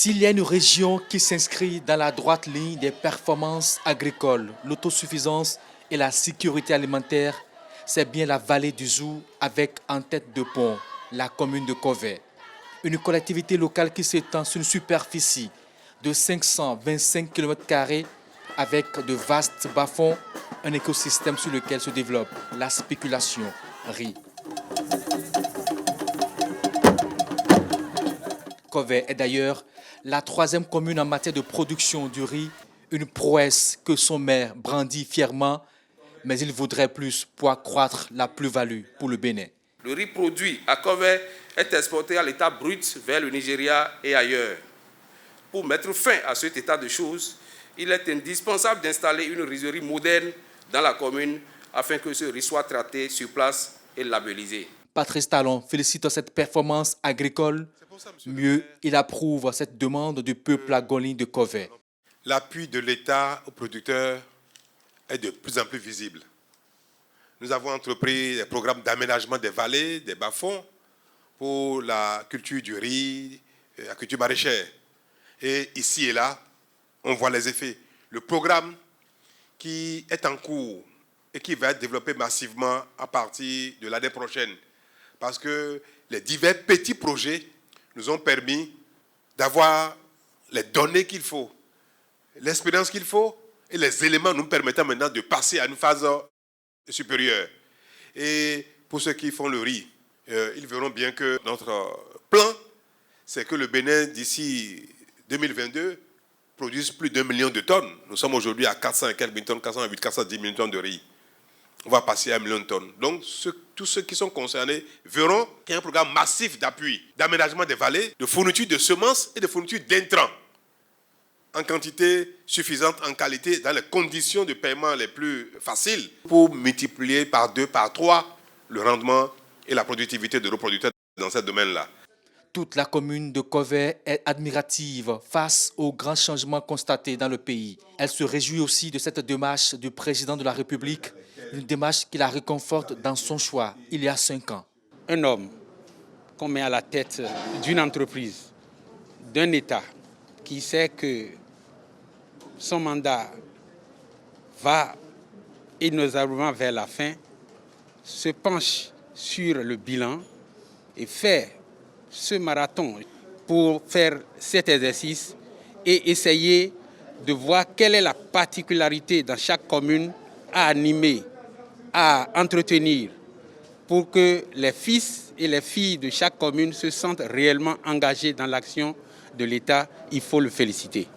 S'il y a une région qui s'inscrit dans la droite ligne des performances agricoles, l'autosuffisance et la sécurité alimentaire, c'est bien la vallée du Zou avec en tête de pont la commune de Kovey. Une collectivité locale qui s'étend sur une superficie de 525 km² avec de vastes bas-fonds, un écosystème sur lequel se développe la spéculation riz. Kovey est d'ailleurs la troisième commune en matière de production du riz, une prouesse que son maire brandit fièrement, mais il voudrait plus pour accroître la plus-value pour le Bénin. Le riz produit à Kovey est exporté à l'état brut vers le Nigeria et ailleurs. Pour mettre fin à cet état de choses, il est indispensable d'installer une rizerie moderne dans la commune afin que ce riz soit traité sur place et labellisé. Patrice Talon félicite cette performance agricole. Mieux, il approuve cette demande du peuple agolin de Kovey. L'appui de l'État aux producteurs est de plus en plus visible. Nous avons entrepris des programmes d'aménagement des vallées, des bas-fonds pour la culture du riz, la culture maraîchère. Et ici et là, on voit les effets. Le programme qui est en cours et qui va être développé massivement à partir de l'année prochaine. Parce que les divers petits projets nous ont permis d'avoir les données qu'il faut, l'expérience qu'il faut et les éléments nous permettant maintenant de passer à une phase supérieure. Et pour ceux qui font le riz, ils verront bien que notre plan, c'est que le Bénin, d'ici 2022, produise plus d'1 million de tonnes. Nous sommes aujourd'hui à 400 et quelques mille tonnes, 408, 410 000 tonnes de riz. On va passer à 1 million de tonnes. Donc, tous ceux qui sont concernés verront qu'il y a un programme massif d'appui, d'aménagement des vallées, de fourniture de semences et de fourniture d'intrants en quantité suffisante, en qualité, dans les conditions de paiement les plus faciles pour multiplier par 2, par 3 le rendement et la productivité de nos producteurs dans ce domaine-là. Toute la commune de Kovey est admirative face aux grands changements constatés dans le pays. Elle se réjouit aussi de cette démarche du président de la République, une démarche qui la réconforte dans son choix il y a 5 ans. Un homme qu'on met à la tête d'une entreprise, d'un État, qui sait que son mandat va inexorablement vers la fin, se penche sur le bilan et fait ce marathon pour faire cet exercice et essayer de voir quelle est la particularité dans chaque commune à animer, à entretenir pour que les fils et les filles de chaque commune se sentent réellement engagés dans l'action de l'État. Il faut le féliciter.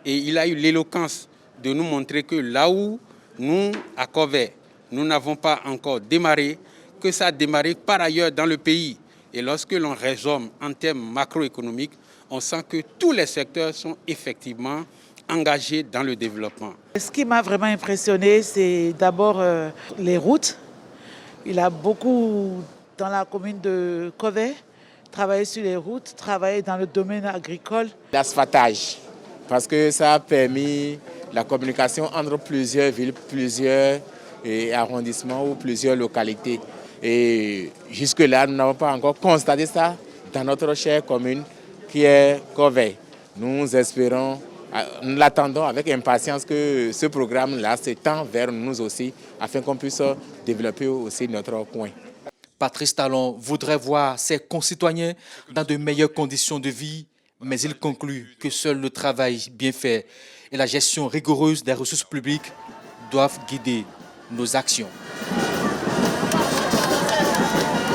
Et il a eu l'éloquence de nous montrer que là où nous, à Kovey, nous n'avons pas encore démarré, que ça a démarré par ailleurs dans le pays. Et lorsque l'on résume en termes macroéconomiques, on sent que tous les secteurs sont effectivement engagés dans le développement. Ce qui m'a vraiment impressionné, c'est d'abord les routes. Il a beaucoup, dans la commune de Kovey, travaillé sur les routes, travaillé dans le domaine agricole. L'asphaltage, parce que ça a permis la communication entre plusieurs villes, plusieurs arrondissements ou plusieurs localités. Et jusque-là, nous n'avons pas encore constaté ça dans notre chère commune qui est Kovey. Nous espérons, nous l'attendons avec impatience que ce programme-là s'étend vers nous aussi, afin qu'on puisse développer aussi notre coin. Patrice Talon voudrait voir ses concitoyens dans de meilleures conditions de vie, mais il conclut que seul le travail bien fait et la gestion rigoureuse des ressources publiques doivent guider nos actions.